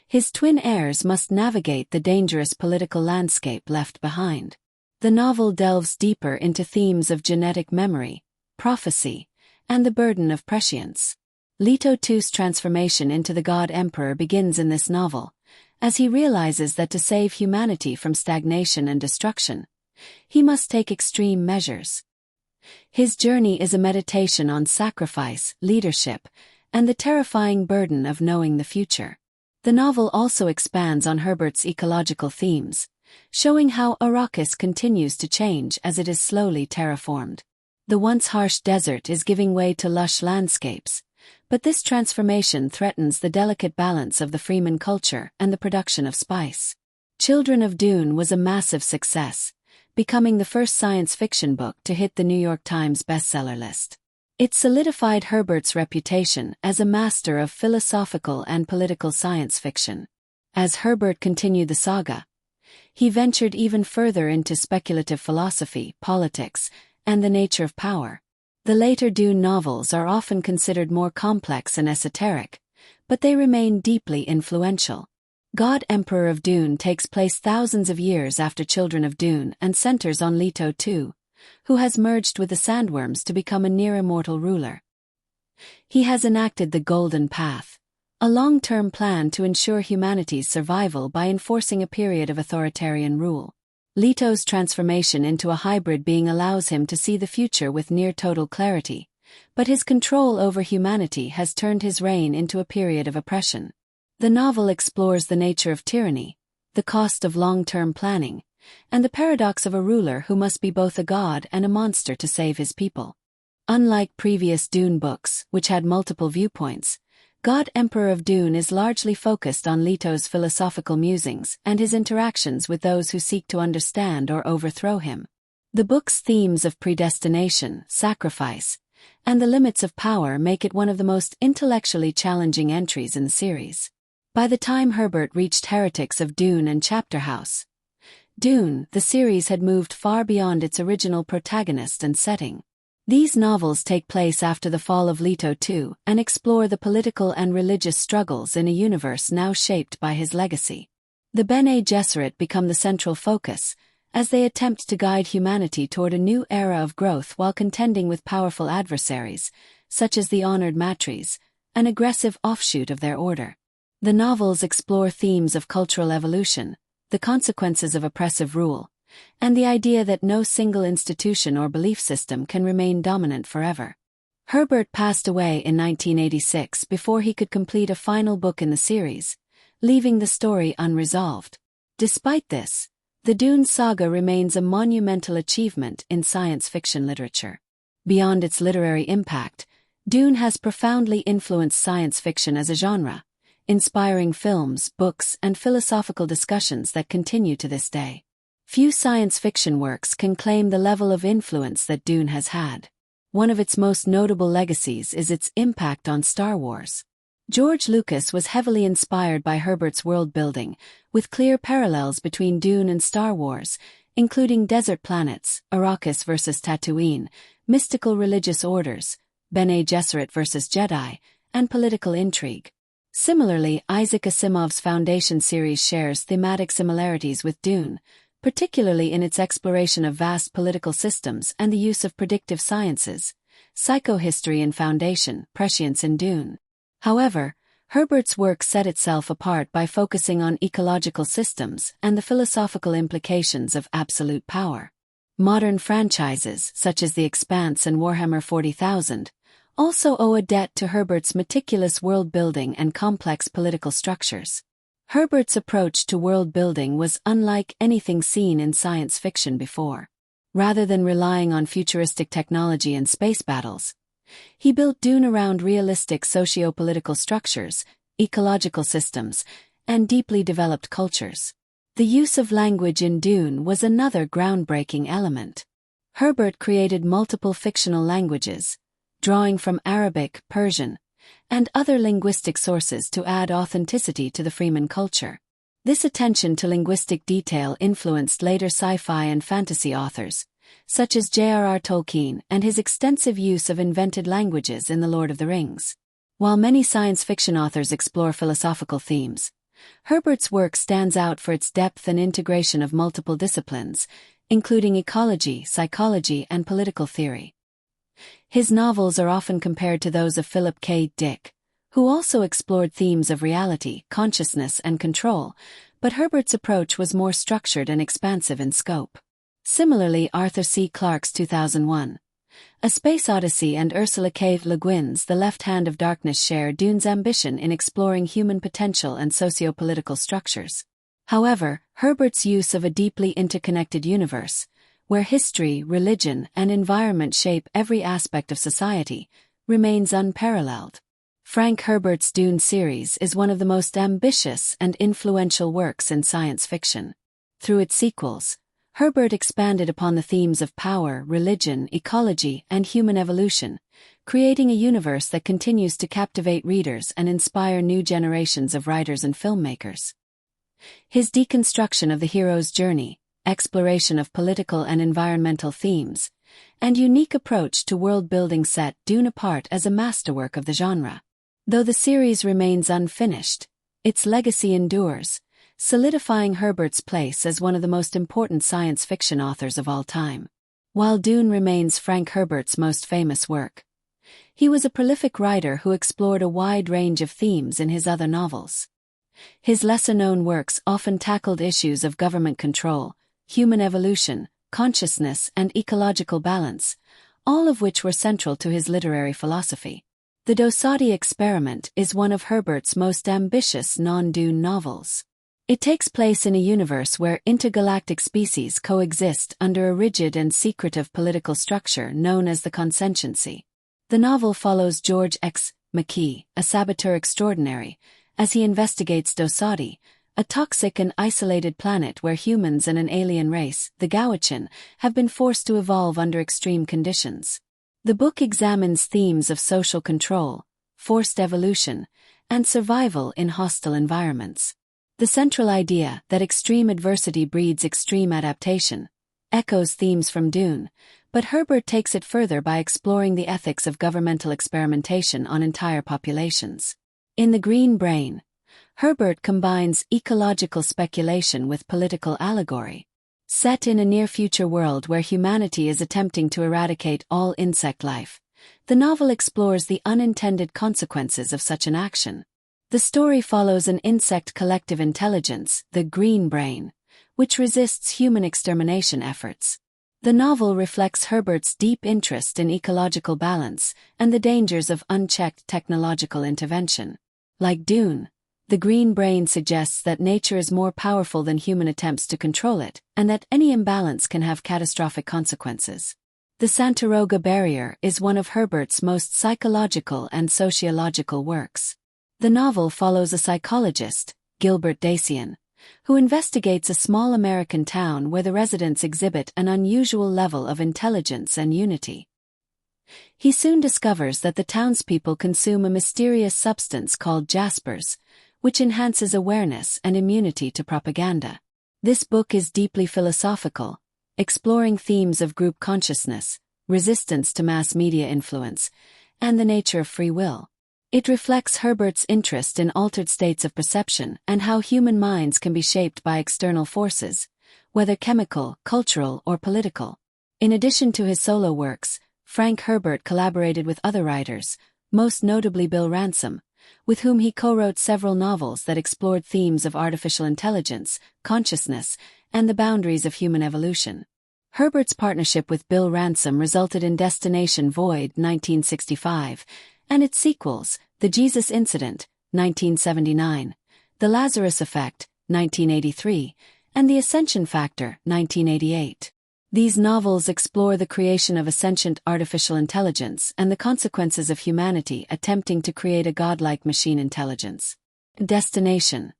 his twin heirs must navigate the dangerous political landscape left behind. The novel delves deeper into themes of genetic memory, prophecy, and the burden of prescience. Leto II's transformation into the God Emperor begins in this novel, as he realizes that to save humanity from stagnation and destruction, he must take extreme measures. His journey is a meditation on sacrifice, leadership, and the terrifying burden of knowing the future. The novel also expands on Herbert's ecological themes, showing how Arrakis continues to change as it is slowly terraformed. The once harsh desert is giving way to lush landscapes, but this transformation threatens the delicate balance of the Freeman culture and the production of spice. Children of Dune was a massive success, becoming the first science fiction book to hit the New York Times bestseller list. It solidified Herbert's reputation as a master of philosophical and political science fiction. As Herbert continued the saga, he ventured even further into speculative philosophy, politics, and the nature of power. The later Dune novels are often considered more complex and esoteric, but they remain deeply influential. God Emperor of Dune takes place thousands of years after Children of Dune and centers on Leto II, who has merged with the Sandworms to become a near-immortal ruler. He has enacted the Golden Path, a long-term plan to ensure humanity's survival by enforcing a period of authoritarian rule. Leto's transformation into a hybrid being allows him to see the future with near-total clarity, but his control over humanity has turned his reign into a period of oppression. The novel explores the nature of tyranny, the cost of long-term planning, and the paradox of a ruler who must be both a god and a monster to save his people. Unlike previous Dune books, which had multiple viewpoints, God Emperor of Dune is largely focused on Leto's philosophical musings and his interactions with those who seek to understand or overthrow him. The book's themes of predestination, sacrifice, and the limits of power make it one of the most intellectually challenging entries in the series. By the time Herbert reached Heretics of Dune and Chapterhouse, Dune, the series had moved far beyond its original protagonist and setting. These novels take place after the fall of Leto II and explore the political and religious struggles in a universe now shaped by his legacy. The Bene Gesserit become the central focus, as they attempt to guide humanity toward a new era of growth while contending with powerful adversaries, such as the Honored Matres, an aggressive offshoot of their order. The novels explore themes of cultural evolution, the consequences of oppressive rule, and the idea that no single institution or belief system can remain dominant forever. Herbert passed away in 1986 before he could complete a final book in the series, leaving the story unresolved. Despite this, the Dune saga remains a monumental achievement in science fiction literature. Beyond its literary impact, Dune has profoundly influenced science fiction as a genre, inspiring films, books, and philosophical discussions that continue to this day. Few science fiction works can claim the level of influence that Dune has had. One of its most notable legacies is its impact on Star Wars. George Lucas was heavily inspired by Herbert's world-building, with clear parallels between Dune and Star Wars, including desert planets, Arrakis versus Tatooine, mystical religious orders, Bene Gesserit versus Jedi, and political intrigue. Similarly, Isaac Asimov's Foundation series shares thematic similarities with Dune, particularly in its exploration of vast political systems and the use of predictive sciences, psychohistory in Foundation, prescience in Dune. However, Herbert's work set itself apart by focusing on ecological systems and the philosophical implications of absolute power. Modern franchises, such as The Expanse and Warhammer 40,000, also owe a debt to Herbert's meticulous world-building and complex political structures. Herbert's approach to world-building was unlike anything seen in science fiction before. Rather than relying on futuristic technology and space battles, he built Dune around realistic socio-political structures, ecological systems, and deeply developed cultures. The use of language in Dune was another groundbreaking element. Herbert created multiple fictional languages, drawing from Arabic, Persian, and other linguistic sources to add authenticity to the Freeman culture. This attention to linguistic detail influenced later sci-fi and fantasy authors, such as J.R.R. Tolkien, and his extensive use of invented languages in The Lord of the Rings. While many science fiction authors explore philosophical themes, Herbert's work stands out for its depth and integration of multiple disciplines, including ecology, psychology, and political theory. His novels are often compared to those of Philip K. Dick, who also explored themes of reality, consciousness, and control, but Herbert's approach was more structured and expansive in scope. Similarly, Arthur C. Clarke's 2001, A Space Odyssey, and Ursula K. Le Guin's The Left Hand of Darkness share Dune's ambition in exploring human potential and socio-political structures. However, Herbert's use of a deeply interconnected universe, where history, religion, and environment shape every aspect of society, remains unparalleled. Frank Herbert's Dune series is one of the most ambitious and influential works in science fiction. Through its sequels, Herbert expanded upon the themes of power, religion, ecology, and human evolution, creating a universe that continues to captivate readers and inspire new generations of writers and filmmakers. His deconstruction of the hero's journey, exploration of political and environmental themes, and unique approach to world-building set Dune apart as a masterwork of the genre. Though the series remains unfinished, its legacy endures, solidifying Herbert's place as one of the most important science fiction authors of all time. While Dune remains Frank Herbert's most famous work, he was a prolific writer who explored a wide range of themes in his other novels. His lesser-known works often tackled issues of government control, human evolution, consciousness, and ecological balance, all of which were central to his literary philosophy. The Dosadi Experiment is one of Herbert's most ambitious non-Dune novels. It takes place in a universe where intergalactic species coexist under a rigid and secretive political structure known as the consentiency. The novel follows George X. McKee, a saboteur extraordinary, as he investigates Dosadi, a toxic and isolated planet where humans and an alien race, the Gawachin, have been forced to evolve under extreme conditions. The book examines themes of social control, forced evolution, and survival in hostile environments. The central idea that extreme adversity breeds extreme adaptation echoes themes from Dune, but Herbert takes it further by exploring the ethics of governmental experimentation on entire populations. In The Green Brain, Herbert combines ecological speculation with political allegory. Set in a near-future world where humanity is attempting to eradicate all insect life, the novel explores the unintended consequences of such an action. The story follows an insect collective intelligence, the Green Brain, which resists human extermination efforts. The novel reflects Herbert's deep interest in ecological balance and the dangers of unchecked technological intervention. Like Dune, The Green Brain suggests that nature is more powerful than human attempts to control it, and that any imbalance can have catastrophic consequences. The Santiago Barrier is one of Herbert's most psychological and sociological works. The novel follows a psychologist, Gilbert Dacian, who investigates a small American town where the residents exhibit an unusual level of intelligence and unity. He soon discovers that the townspeople consume a mysterious substance called jaspers, which enhances awareness and immunity to propaganda. This book is deeply philosophical, exploring themes of group consciousness, resistance to mass media influence, and the nature of free will. It reflects Herbert's interest in altered states of perception and how human minds can be shaped by external forces, whether chemical, cultural, or political. In addition to his solo works, Frank Herbert collaborated with other writers, most notably Bill Ransom, with whom he co-wrote several novels that explored themes of artificial intelligence, consciousness, and the boundaries of human evolution. Herbert's partnership with Bill Ransom resulted in Destination Void, 1965, and its sequels, The Jesus Incident, 1979, The Lazarus Effect, 1983, and The Ascension Factor, 1988. These novels explore the creation of a sentient artificial intelligence and the consequences of humanity attempting to create a godlike machine intelligence. Destination.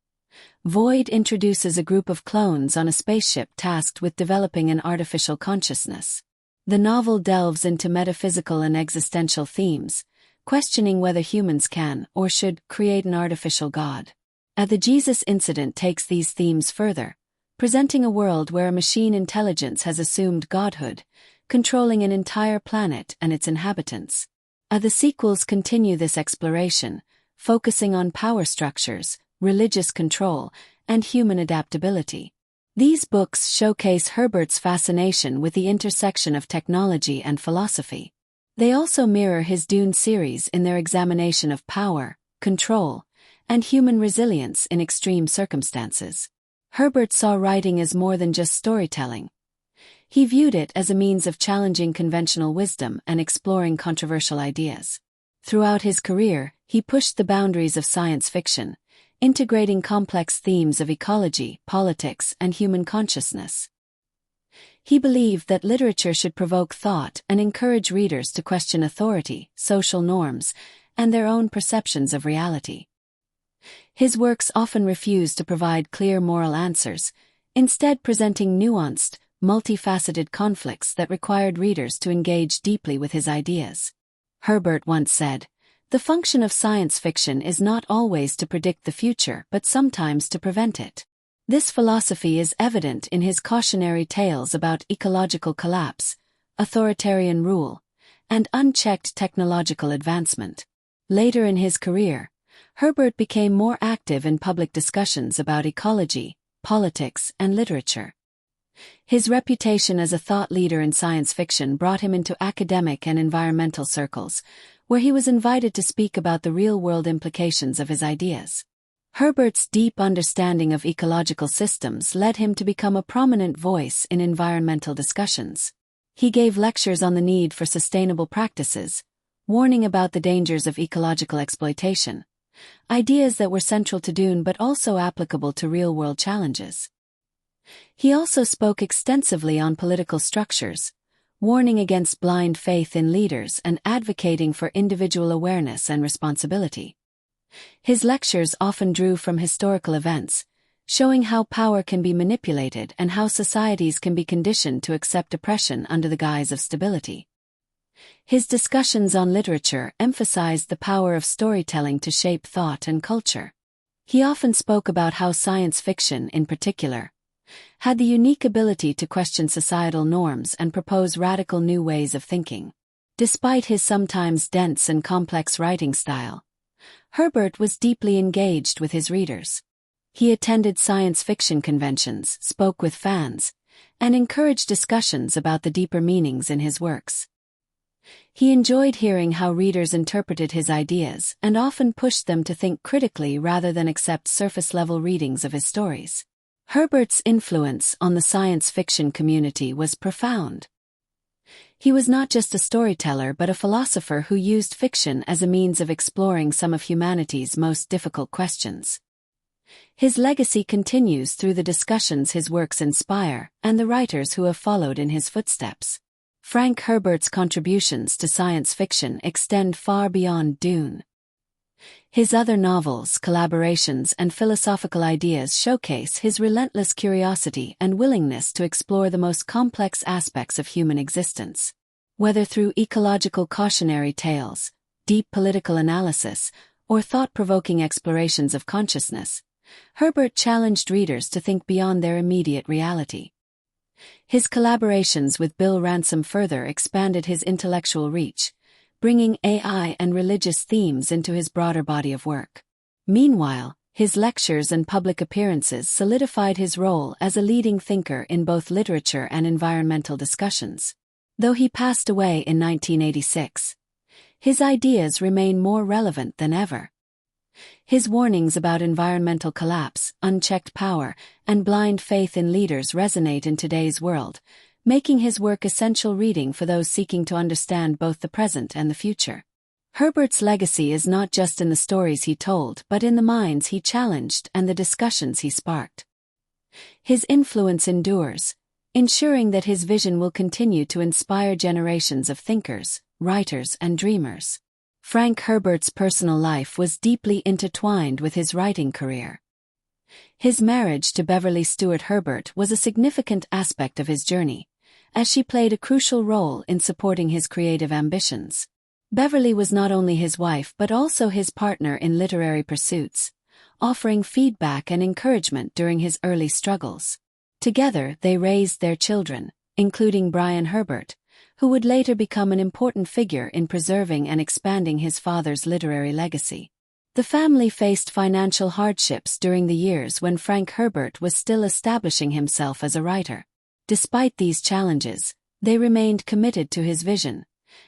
Void introduces a group of clones on a spaceship tasked with developing an artificial consciousness. The novel delves into metaphysical and existential themes, questioning whether humans can or should create an artificial god. The Jesus Incident takes these themes further, presenting a world where a machine intelligence has assumed godhood, controlling an entire planet and its inhabitants. The sequels continue this exploration, focusing on power structures, religious control, and human adaptability. These books showcase Herbert's fascination with the intersection of technology and philosophy. They also mirror his Dune series in their examination of power, control, and human resilience in extreme circumstances. Herbert saw writing as more than just storytelling. He viewed it as a means of challenging conventional wisdom and exploring controversial ideas. Throughout his career, he pushed the boundaries of science fiction, integrating complex themes of ecology, politics, and human consciousness. He believed that literature should provoke thought and encourage readers to question authority, social norms, and their own perceptions of reality. His works often refused to provide clear moral answers, instead presenting nuanced, multifaceted conflicts that required readers to engage deeply with his ideas. Herbert once said, "The function of science fiction is not always to predict the future but sometimes to prevent it." This philosophy is evident in his cautionary tales about ecological collapse, authoritarian rule, and unchecked technological advancement. Later in his career, Herbert became more active in public discussions about ecology, politics, and literature. His reputation as a thought leader in science fiction brought him into academic and environmental circles, where he was invited to speak about the real-world implications of his ideas. Herbert's deep understanding of ecological systems led him to become a prominent voice in environmental discussions. He gave lectures on the need for sustainable practices, warning about the dangers of ecological exploitation, ideas that were central to Dune but also applicable to real-world challenges. He also spoke extensively on political structures, warning against blind faith in leaders and advocating for individual awareness and responsibility. His lectures often drew from historical events, showing how power can be manipulated and how societies can be conditioned to accept oppression under the guise of stability. His discussions on literature emphasized the power of storytelling to shape thought and culture. He often spoke about how science fiction, in particular, had the unique ability to question societal norms and propose radical new ways of thinking. Despite his sometimes dense and complex writing style, Herbert was deeply engaged with his readers. He attended science fiction conventions, spoke with fans, and encouraged discussions about the deeper meanings in his works. He enjoyed hearing how readers interpreted his ideas and often pushed them to think critically rather than accept surface-level readings of his stories. Herbert's influence on the science fiction community was profound. He was not just a storyteller but a philosopher who used fiction as a means of exploring some of humanity's most difficult questions. His legacy continues through the discussions his works inspire and the writers who have followed in his footsteps. Frank Herbert's contributions to science fiction extend far beyond Dune. His other novels, collaborations, and philosophical ideas showcase his relentless curiosity and willingness to explore the most complex aspects of human existence. Whether through ecological cautionary tales, deep political analysis, or thought-provoking explorations of consciousness, Herbert challenged readers to think beyond their immediate reality. His collaborations with Bill Ransom further expanded his intellectual reach, bringing AI and religious themes into his broader body of work. Meanwhile, his lectures and public appearances solidified his role as a leading thinker in both literature and environmental discussions. Though he passed away in 1986, his ideas remain more relevant than ever. His warnings about environmental collapse, unchecked power, and blind faith in leaders resonate in today's world, making his work essential reading for those seeking to understand both the present and the future. Herbert's legacy is not just in the stories he told but in the minds he challenged and the discussions he sparked. His influence endures, ensuring that his vision will continue to inspire generations of thinkers, writers, and dreamers. Frank Herbert's personal life was deeply intertwined with his writing career. His marriage to Beverly Stewart Herbert was a significant aspect of his journey, as she played a crucial role in supporting his creative ambitions. Beverly was not only his wife but also his partner in literary pursuits, offering feedback and encouragement during his early struggles. Together, they raised their children, including Brian Herbert, who would later become an important figure in preserving and expanding his father's literary legacy. The family faced financial hardships during the years when Frank Herbert was still establishing himself as a writer. Despite these challenges, they remained committed to his vision,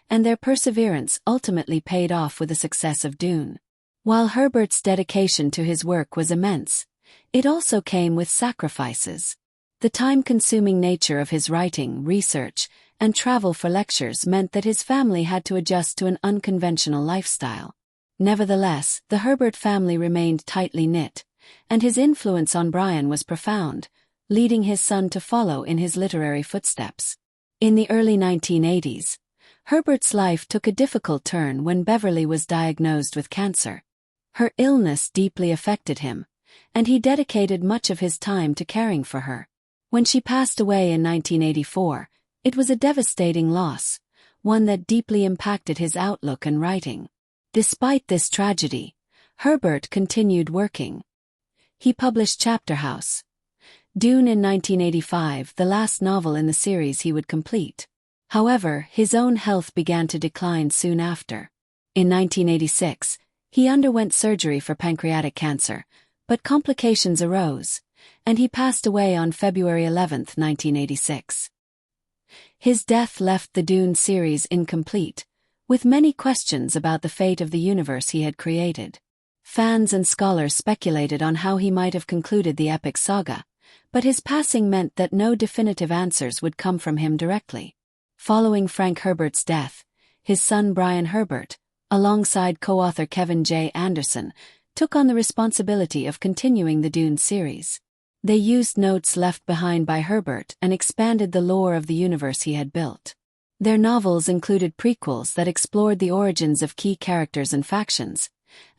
and their perseverance ultimately paid off with the success of Dune. While Herbert's dedication to his work was immense, it also came with sacrifices. The time-consuming nature of his writing, research, and travel for lectures meant that his family had to adjust to an unconventional lifestyle. Nevertheless, the Herbert family remained tightly knit, and his influence on Brian was profound, leading his son to follow in his literary footsteps. In the early 1980s, Herbert's life took a difficult turn when Beverly was diagnosed with cancer. Her illness deeply affected him, and he dedicated much of his time to caring for her. When she passed away in 1984, it was a devastating loss, one that deeply impacted his outlook and writing. Despite this tragedy, Herbert continued working. He published Chapterhouse, Dune in 1985, the last novel in the series he would complete. However, his own health began to decline soon after. In 1986, he underwent surgery for pancreatic cancer, but complications arose, and he passed away on February 11, 1986. His death left the Dune series incomplete, with many questions about the fate of the universe he had created. Fans and scholars speculated on how he might have concluded the epic saga, but his passing meant that no definitive answers would come from him directly. Following Frank Herbert's death, his son Brian Herbert, alongside co-author Kevin J. Anderson, took on the responsibility of continuing the Dune series. They used notes left behind by Herbert and expanded the lore of the universe he had built. Their novels included prequels that explored the origins of key characters and factions,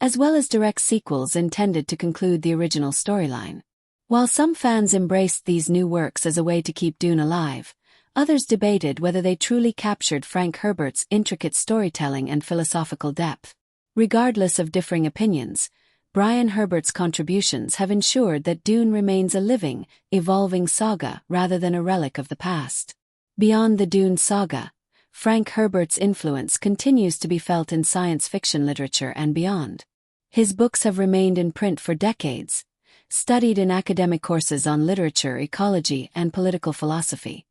as well as direct sequels intended to conclude the original storyline. While some fans embraced these new works as a way to keep Dune alive, others debated whether they truly captured Frank Herbert's intricate storytelling and philosophical depth. Regardless of differing opinions, Brian Herbert's contributions have ensured that Dune remains a living, evolving saga rather than a relic of the past. Beyond the Dune saga, Frank Herbert's influence continues to be felt in science fiction literature and beyond. His books have remained in print for decades, studied in academic courses on literature, ecology, and political philosophy.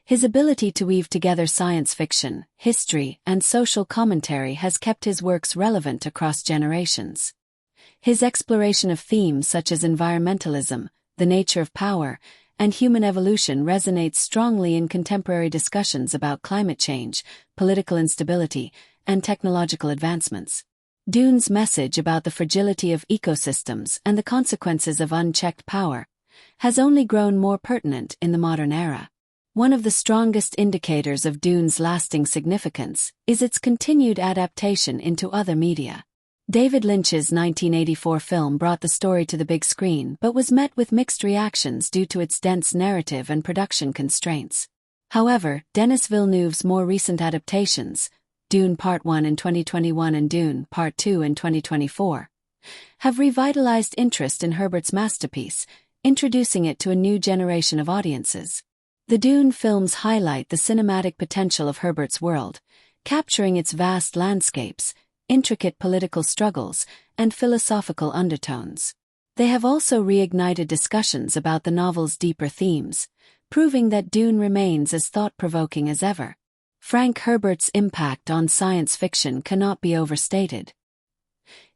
His ability to weave together science fiction, history, and social commentary has kept his works relevant across generations. His exploration of themes such as environmentalism, the nature of power, and human evolution resonates strongly in contemporary discussions about climate change, political instability, and technological advancements. Dune's message about the fragility of ecosystems and the consequences of unchecked power has only grown more pertinent in the modern era. One of the strongest indicators of Dune's lasting significance is its continued adaptation into other media. David Lynch's 1984 film brought the story to the big screen but was met with mixed reactions due to its dense narrative and production constraints. However, Denis Villeneuve's more recent adaptations, Dune Part 1 in 2021 and Dune Part 2 in 2024, have revitalized interest in Herbert's masterpiece, introducing it to a new generation of audiences. The Dune films highlight the cinematic potential of Herbert's world, capturing its vast landscapes, intricate political struggles, and philosophical undertones. They have also reignited discussions about the novel's deeper themes, proving that Dune remains as thought-provoking as ever. Frank Herbert's impact on science fiction cannot be overstated.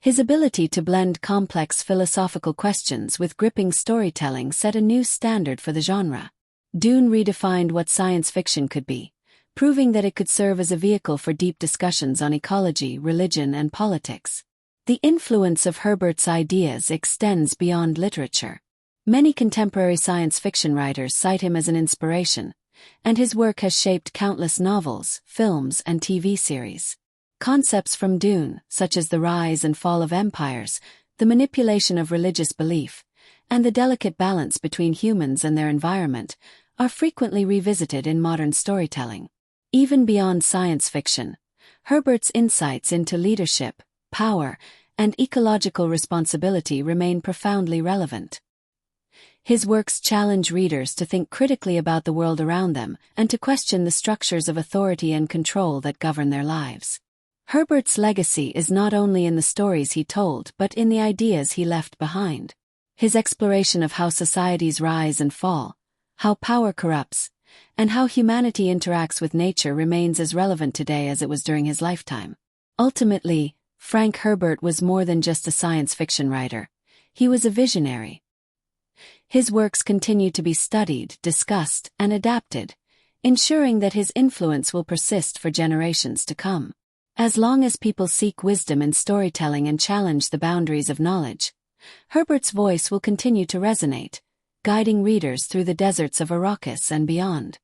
His ability to blend complex philosophical questions with gripping storytelling set a new standard for the genre. Dune redefined what science fiction could be, proving that it could serve as a vehicle for deep discussions on ecology, religion, and politics. The influence of Herbert's ideas extends beyond literature. Many contemporary science fiction writers cite him as an inspiration, and his work has shaped countless novels, films, and TV series. Concepts from Dune, such as the rise and fall of empires, the manipulation of religious belief, and the delicate balance between humans and their environment, are frequently revisited in modern storytelling. Even beyond science fiction, Herbert's insights into leadership, power, and ecological responsibility remain profoundly relevant. His works challenge readers to think critically about the world around them and to question the structures of authority and control that govern their lives. Herbert's legacy is not only in the stories he told but in the ideas he left behind. His exploration of how societies rise and fall, how power corrupts, and how humanity interacts with nature remains as relevant today as it was during his lifetime. Ultimately, Frank Herbert was more than just a science fiction writer. He was a visionary. His works continue to be studied, discussed, and adapted, ensuring that his influence will persist for generations to come. As long as people seek wisdom in storytelling and challenge the boundaries of knowledge, Herbert's voice will continue to resonate, guiding readers through the deserts of Arrakis and beyond.